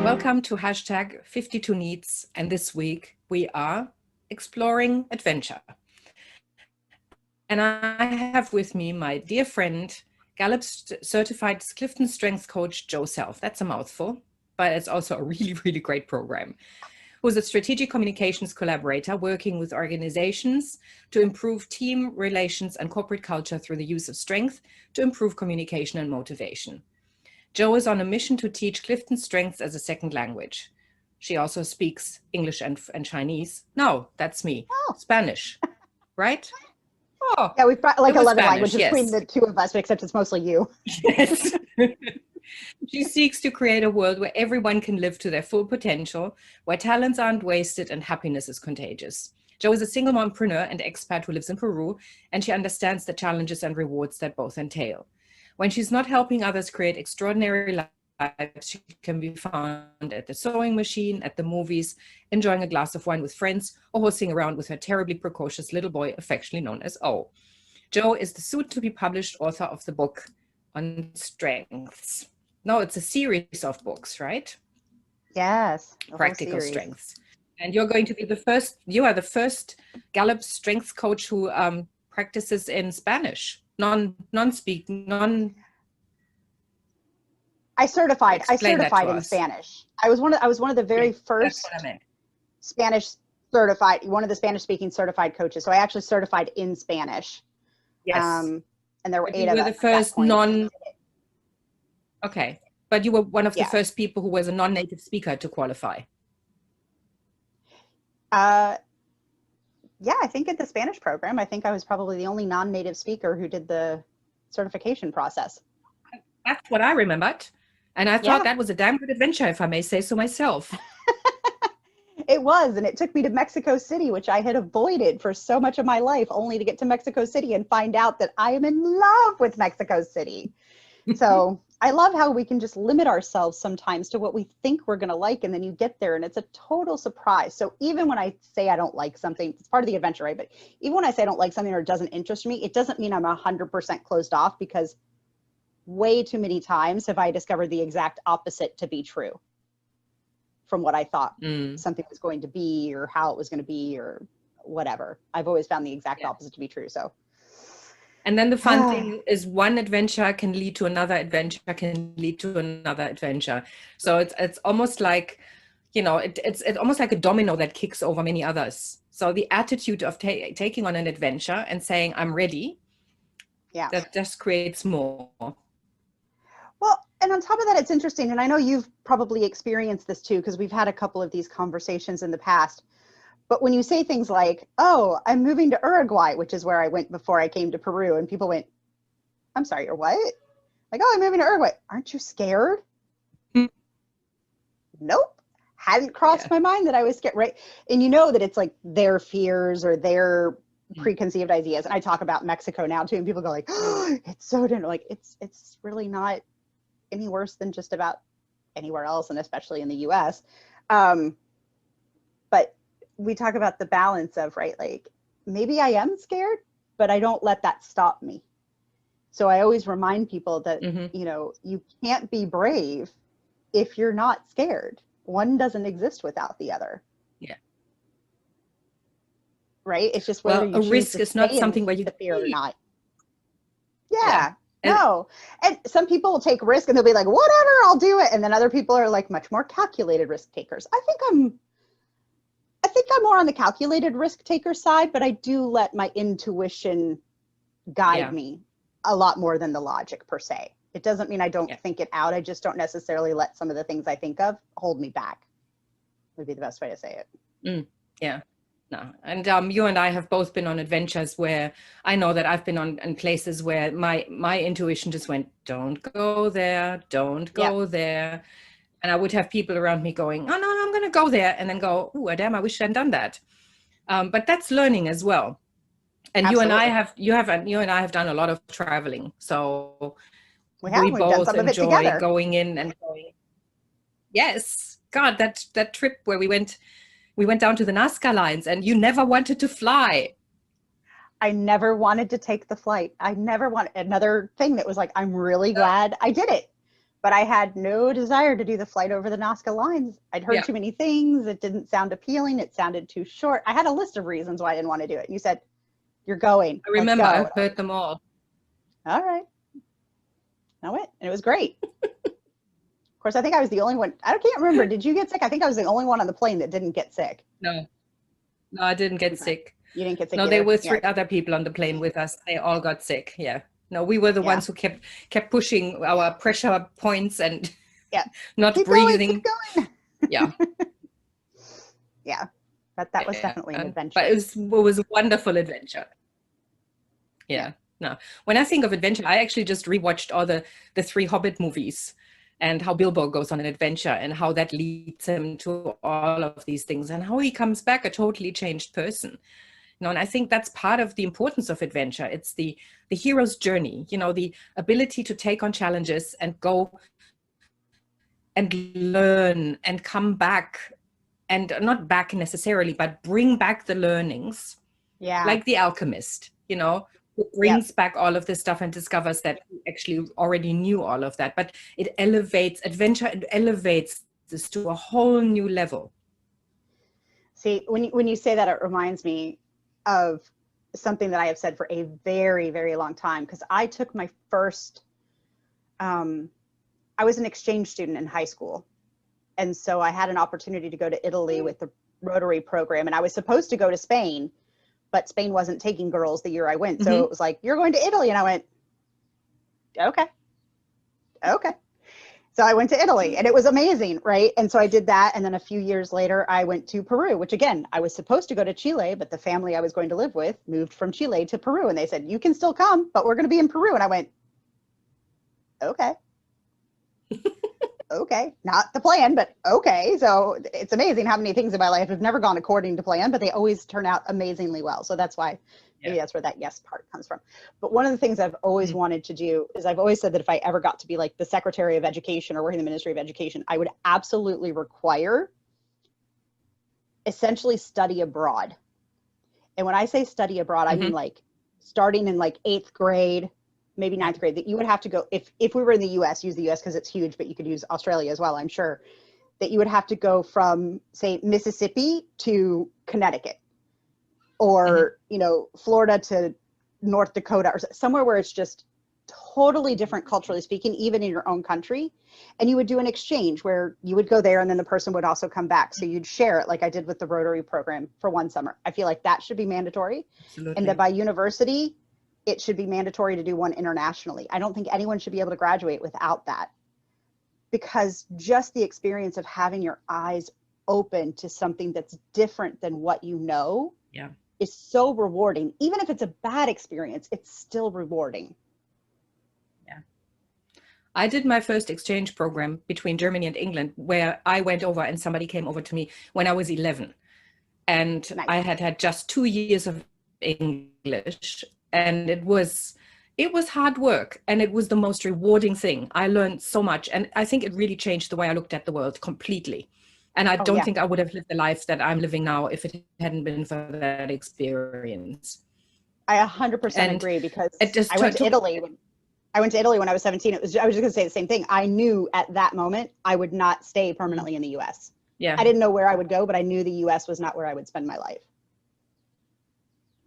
Welcome to hashtag 52 Needs, and this week we are exploring adventure. And I have with me my dear friend, Gallup certified CliftonStrengths coach, Joe Self. That's a mouthful, but it's also a really, really great program. Who's a strategic communications collaborator working with organizations to improve team relations and corporate culture through the use of strength to improve communication and motivation. Jo is on a mission to teach CliftonStrengths as a second language. She also speaks English and Chinese. No, that's me. Oh. Spanish, right? Oh, yeah, we've got like 11 languages between the two of us, except it's mostly you. Yes. She seeks to create a world where everyone can live to their full potential, where talents aren't wasted and happiness is contagious. Jo is a single mompreneur and expat who lives in Peru, and she understands the challenges and rewards that both entail. When she's not helping others create extraordinary lives, she can be found at the sewing machine, at the movies, enjoying a glass of wine with friends, or horsing around with her terribly precocious little boy, affectionately known as O. Jo is the soon-to-be published author of the book on strengths. No, it's a series of books, right? Yes. Practical strengths. And you're going to be you are the first Gallup strengths coach who practices in Spanish. I certified in Spanish. I was one of the very first Spanish certified, one of the Spanish speaking certified coaches. So I actually certified in Spanish. Yes. And there were 8 of us. You were the first okay. But you were one of the first people who was a non-native speaker to qualify. Yeah, I think at the Spanish program, I think I was probably the only non-native speaker who did the certification process. That's what I remembered. And I thought that was a damn good adventure, if I may say so myself. It was, and it took me to Mexico City, which I had avoided for so much of my life, only to get to Mexico City and find out that I am in love with Mexico City. So I love how we can just limit ourselves sometimes to what we think we're going to like, and then you get there and it's a total surprise. So even when I say I don't like something, it's part of the adventure, right? But even when I say I don't like something or it doesn't interest me, it doesn't mean I'm 100% closed off, because way too many times have I discovered the exact opposite to be true from what I thought something was going to be, or how it was going to be, or whatever. I've always found the exact opposite to be true. So. And then the fun thing is, one adventure can lead to another adventure, can lead to another adventure. So it's almost like, it's almost like a domino that kicks over many others. So the attitude of taking on an adventure and saying, I'm ready, that just creates more. Well, and on top of that, it's interesting, and I know you've probably experienced this too, because we've had a couple of these conversations in the past. But when you say things like, oh, I'm moving to Uruguay, which is where I went before I came to Peru, and people went, I'm sorry, you're what? Like, oh, I'm moving to Uruguay. Aren't you scared? Nope. Hadn't crossed my mind that I was scared, right? And you know that it's like their fears or their preconceived ideas. And I talk about Mexico now too, and people go like, oh, it's so different. Like, it's really not any worse than just about anywhere else, and especially in the US. But we talk about the balance of, right, like, maybe I am scared, but I don't let that stop me. So I always remind people that, you can't be brave if you're not scared. One doesn't exist without the other. Yeah. Right? It's just whether a risk is not something where you fear or not. Yeah. No. And some people will take risk and they'll be like, whatever, I'll do it. And then other people are like much more calculated risk takers. I think I'm more on the calculated risk taker side, but I do let my intuition guide me a lot more than the logic per se. It doesn't mean I don't think it out. I just don't necessarily let some of the things I think of hold me back, would be the best way to say it. Yeah. No. And you and I have both been on adventures where I know that I've been in places where my intuition just went, don't go there, don't go there. And I would have people around me going, oh, no, I'm going to go there. And then go, oh, damn, I wish I'd done that. But that's learning as well. And Absolutely. you and I have done a lot of traveling. So we both enjoy going in and going. Yes. God, that trip where we went down to the Nazca Lines and you never wanted to fly. I never wanted to take the flight. I never wanted another thing that was like, I'm really glad I did it. But I had no desire to do the flight over the Nazca Lines. I'd heard too many things. It didn't sound appealing. It sounded too short. I had a list of reasons why I didn't want to do it. And you said, you're going. I remember Let's go. I've heard them all. All right. I went, and it was great. Of course, I think I was the only one. I can't remember. Did you get sick? I think I was the only one on the plane that didn't get sick. No, I didn't get sick. You didn't get sick. No, either. there were three other people on the plane with us. They all got sick. Yeah. No, we were the ones who kept pushing our pressure points and not keep breathing. Going. Yeah. Yeah. But that was definitely an adventure. But it was a wonderful adventure. Yeah. No. When I think of adventure, I actually just rewatched all the three Hobbit movies and how Bilbo goes on an adventure and how that leads him to all of these things and how he comes back a totally changed person. You know, and I think that's part of the importance of adventure. It's the hero's journey, you know, the ability to take on challenges and go and learn and come back, and not back necessarily, but bring back the learnings. Yeah. Like the alchemist, you know, who brings back all of this stuff and discovers that he actually already knew all of that. But it elevates adventure, it elevates this to a whole new level. See, when you say that, it reminds me of something that I have said for a very, very long time, because I took my first, I was an exchange student in high school. And so I had an opportunity to go to Italy with the Rotary program, and I was supposed to go to Spain, but Spain wasn't taking girls the year I went. So it was like, you're going to Italy. And I went, okay. So I went to Italy, and it was amazing, right? And so I did that. And then a few years later, I went to Peru, which again, I was supposed to go to Chile, but the family I was going to live with moved from Chile to Peru. And they said, you can still come, but we're going to be in Peru. And I went, okay. Okay, not the plan, but okay. So it's amazing how many things in my life have never gone according to plan, but they always turn out amazingly well. So that's why, maybe that's where that yes part comes from. But one of the things I've always wanted to do is I've always said that if I ever got to be like the Secretary of Education or working in the Ministry of Education, I would absolutely require essentially study abroad. And when I say study abroad, I mean like starting in like 8th grade, maybe 9th grade, that you would have to go, if we were in the US, use the US because it's huge, but you could use Australia as well, I'm sure, that you would have to go from, say, Mississippi to Connecticut, or, you know, Florida to North Dakota, or somewhere where it's just totally different culturally speaking, even in your own country. And you would do an exchange where you would go there and then the person would also come back. So you'd share it like I did with the Rotary program for one summer. I feel like that should be mandatory. Absolutely. And that by university, it should be mandatory to do one internationally. I don't think anyone should be able to graduate without that, because just the experience of having your eyes open to something that's different than what you know is so rewarding. Even if it's a bad experience, it's still rewarding. Yeah. I did my first exchange program between Germany and England, where I went over and somebody came over to me when I was 11. And I had just 2 years of English. And it was hard work, and it was the most rewarding thing. I learned so much, and I think it really changed the way I looked at the world completely. And I don't think I would have lived the life that I'm living now if it hadn't been for that experience. I 100% agree, because I went to Italy. I went to Italy when I was 17. I was just going to say the same thing. I knew at that moment I would not stay permanently in the US. Yeah. I didn't know where I would go, but I knew the US was not where I would spend my life.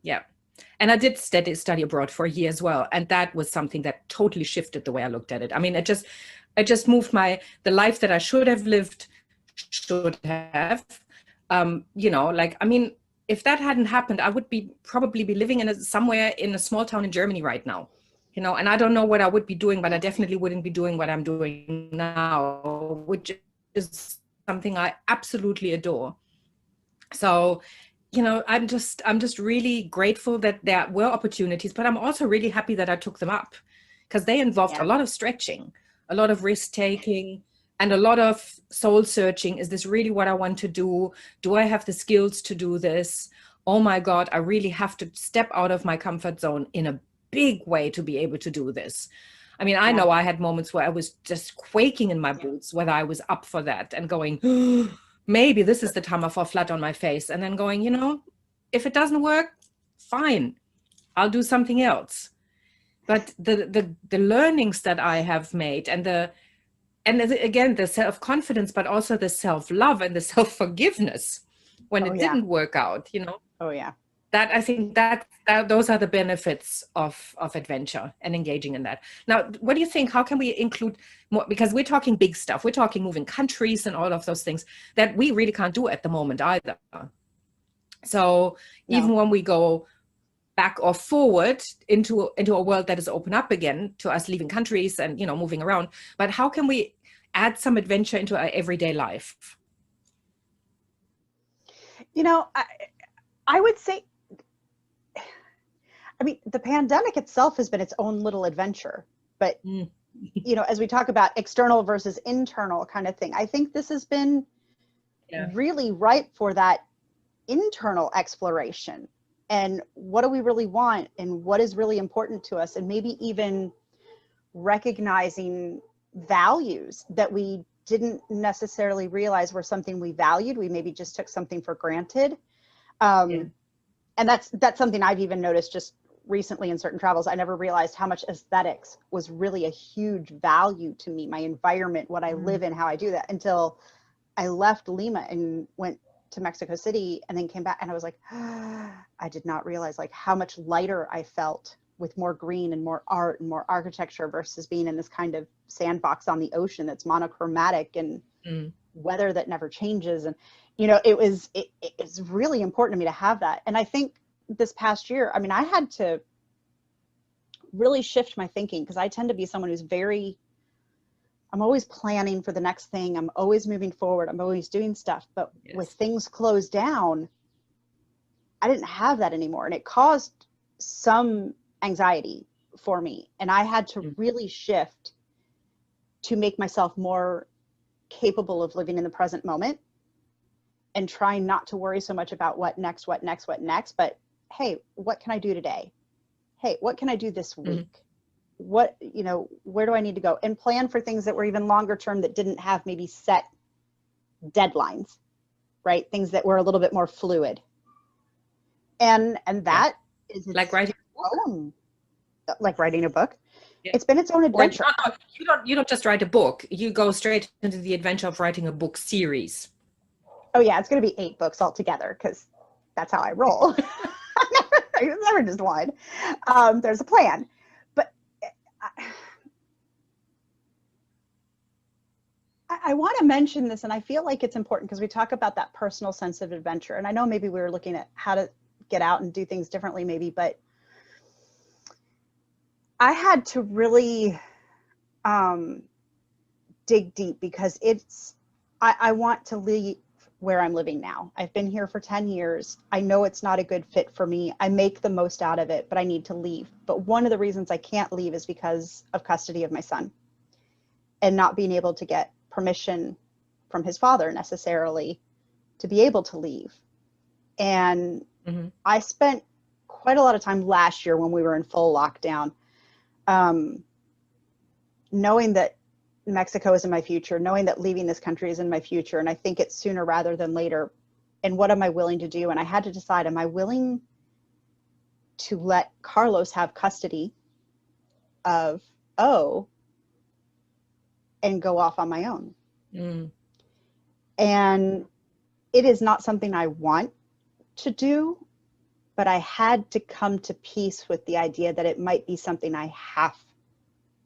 Yeah. And I did study abroad for a year as well. And that was something that totally shifted the way I looked at it. I mean, it just moved the life that I should have lived, you know, like, I mean, if that hadn't happened, I would probably be living somewhere in a small town in Germany right now, you know, and I don't know what I would be doing, but I definitely wouldn't be doing what I'm doing now, which is something I absolutely adore. So, you know, I'm just really grateful that there were opportunities, but I'm also really happy that I took them up, because they involved a lot of stretching, a lot of risk taking, and a lot of soul searching. Is this really what I want to do? Do I have the skills to do this? Oh my God, I really have to step out of my comfort zone in a big way to be able to do this. I mean, I know I had moments where I was just quaking in my boots, whether I was up for that, and going, maybe this is the time I fall flat on my face, and then going, you know, if it doesn't work, fine. I'll do something else. But the learnings that I have made, again, the self-confidence, but also the self-love and the self-forgiveness when Oh it yeah. didn't work out, you know, Oh yeah. that I think that those are the benefits of adventure and engaging in that. Now, what do you think? How can we include more? Because we're talking big stuff. We're talking moving countries and all of those things that we really can't do at the moment either. So No. even when we go back or forward into a world that is open up again to us leaving countries and, you know, moving around, but how can we add some adventure into our everyday life? You know, I would say, I mean, the pandemic itself has been its own little adventure, but you know, as we talk about external versus internal kind of thing, I think this has been really ripe for that internal exploration. And what do we really want? And what is really important to us? And maybe even recognizing values that we didn't necessarily realize were something we valued. We maybe just took something for granted. And that's something I've even noticed just recently in certain travels. I never realized how much aesthetics was really a huge value to me, my environment, what I live in, how I do that, until I left Lima and went to Mexico City and then came back, and I was like, I did not realize like how much lighter I felt with more green and more art and more architecture versus being in this kind of sandbox on the ocean that's monochromatic and weather that never changes. And you know, it's really important to me to have that. And I think this past year, I mean, I had to really shift my thinking, because I tend to be someone who's I'm always planning for the next thing. I'm always moving forward. I'm always doing stuff. But with things closed down, I didn't have that anymore. And it caused some anxiety for me. And I had to really shift to make myself more capable of living in the present moment and trying not to worry so much about what next, but hey, what can I do today? Hey, what can I do this week? What, you know, where do I need to go? And plan for things that were even longer term that didn't have maybe set deadlines, right? Things that were a little bit more fluid. And that is like writing a book. Like writing a book. It's been its own adventure. You don't just write a book. You go straight into the adventure of writing a book series. Oh yeah, it's going to be 8 books altogether, because that's how I roll. It's never just one. There's a plan. But I want to mention this, and I feel like it's important because we talk about that personal sense of adventure. And I know maybe we were looking at how to get out and do things differently maybe, but I had to really dig deep, because I want to leave where I'm living now. I've been here for 10 years. I know it's not a good fit for me. I make the most out of it, but I need to leave. But one of the reasons I can't leave is because of custody of my son and not being able to get permission from his father necessarily to be able to leave. And I spent quite a lot of time last year when we were in full lockdown, knowing that Mexico is in my future, knowing that leaving this country is in my future. And I think it's sooner rather than later. And what am I willing to do? And I had to decide, am I willing to let Carlos have custody of O and go off on my own? And it is not something I want to do, but I had to come to peace with the idea that it might be something I have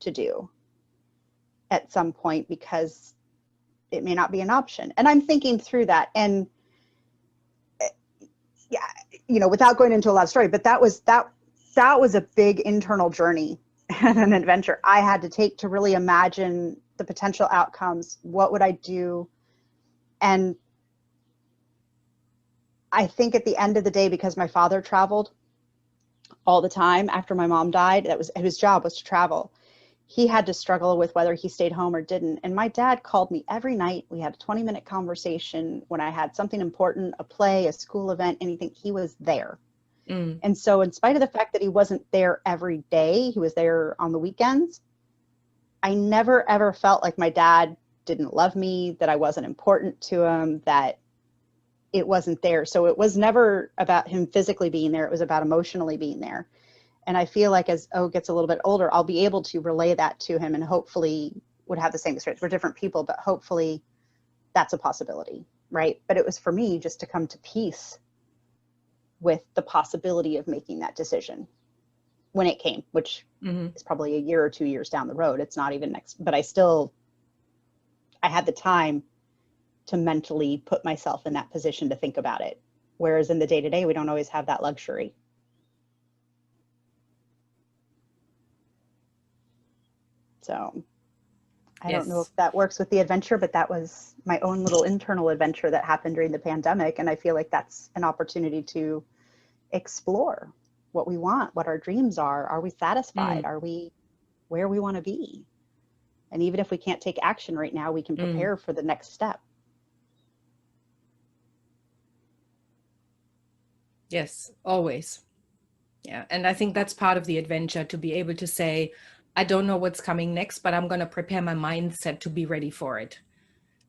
to do at some point, because it may not be an option. And I'm thinking through that. And yeah, you know, without going into a lot of story, but that was a big internal journey and an adventure I had to take to really imagine the potential outcomes. What would I do? And I think at the end of the day, because my father traveled all the time after my mom died, that was his job, was to travel. He had to struggle with whether he stayed home or didn't. And my dad called me every night. We had a 20-minute conversation. When I had something important, a play, a school event, anything, he was there. And so in spite of the fact that he wasn't there every day, he was there on the weekends, I never ever felt like my dad didn't love me, that I wasn't important to him, that it wasn't there. So it was never about him physically being there. It was about emotionally being there. And I feel like as O gets a little bit older, I'll be able to relay that to him and hopefully would have the same experience. We're different people, but hopefully that's a possibility, right? But it was for me just to come to peace with the possibility of making that decision when it came, which is probably a year or 2 years down the road. It's not even next, but I had the time to mentally put myself in that position to think about it. Whereas in the day-to-day, we don't always have that luxury. So I don't know if that works with the adventure, but that was my own little internal adventure that happened during the pandemic. And I feel like that's an opportunity to explore what we want, what our dreams are. Are we satisfied? Are we where we want to be? And even if we can't take action right now, we can prepare for the next step. Yes, always. Yeah. And I think that's part of the adventure, to be able to say, I don't know what's coming next, but I'm going to prepare my mindset to be ready for it.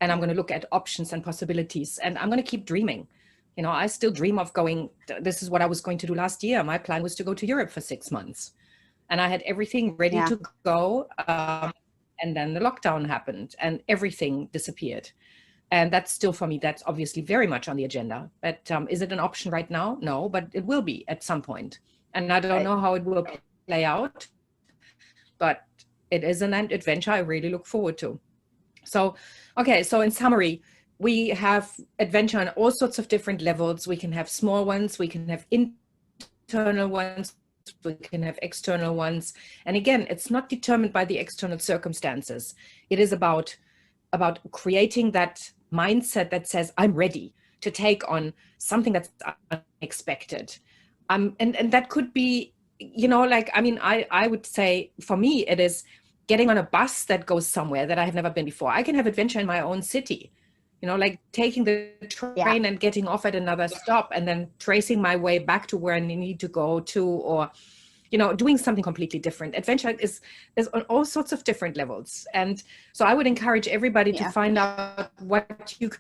And I'm going to look at options and possibilities, and I'm going to keep dreaming. You know, I still dream of going, this is what I was going to do last year. My plan was to go to Europe for 6 months, and I had everything ready to go. And then the lockdown happened and everything disappeared. And that's still, for me, that's obviously very much on the agenda. But is it an option right now? No, but it will be at some point. And I don't know how it will play out, but it is an adventure I really look forward to. So, okay, so in summary, we have adventure on all sorts of different levels. We can have small ones, we can have internal ones, we can have external ones. And again, it's not determined by the external circumstances. It is about creating that mindset that says, I'm ready to take on something that's unexpected. And that could be, you know, like, I mean, I would say for me, it is getting on a bus that goes somewhere that I have never been before. I can have adventure in my own city, you know, like taking the train and getting off at another stop and then tracing my way back to where I need to go to, or, you know, doing something completely different. Adventure is on all sorts of different levels. And so I would encourage everybody to find out what you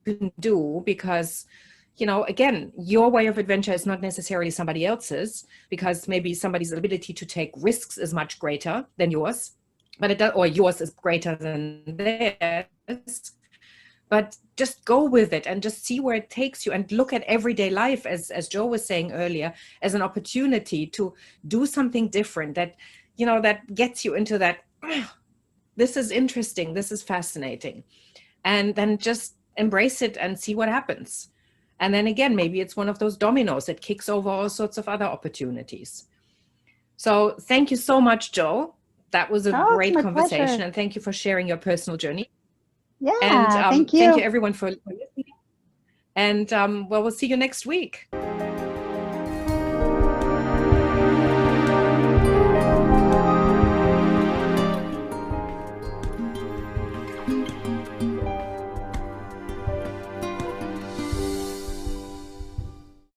can do, because, you know, again, your way of adventure is not necessarily somebody else's, because maybe somebody's ability to take risks is much greater than yours, but it does, or yours is greater than theirs. But just go with it and just see where it takes you, and look at everyday life, as Joe was saying earlier, as an opportunity to do something different that, you know, that gets you into that, this is interesting, this is fascinating. And then just embrace it and see what happens. And then again, maybe it's one of those dominoes that kicks over all sorts of other opportunities. So thank you so much, Joe. That was a great conversation. Pleasure. And thank you for sharing your personal journey. Yeah, and thank you. Thank you everyone for listening. And well, we'll see you next week.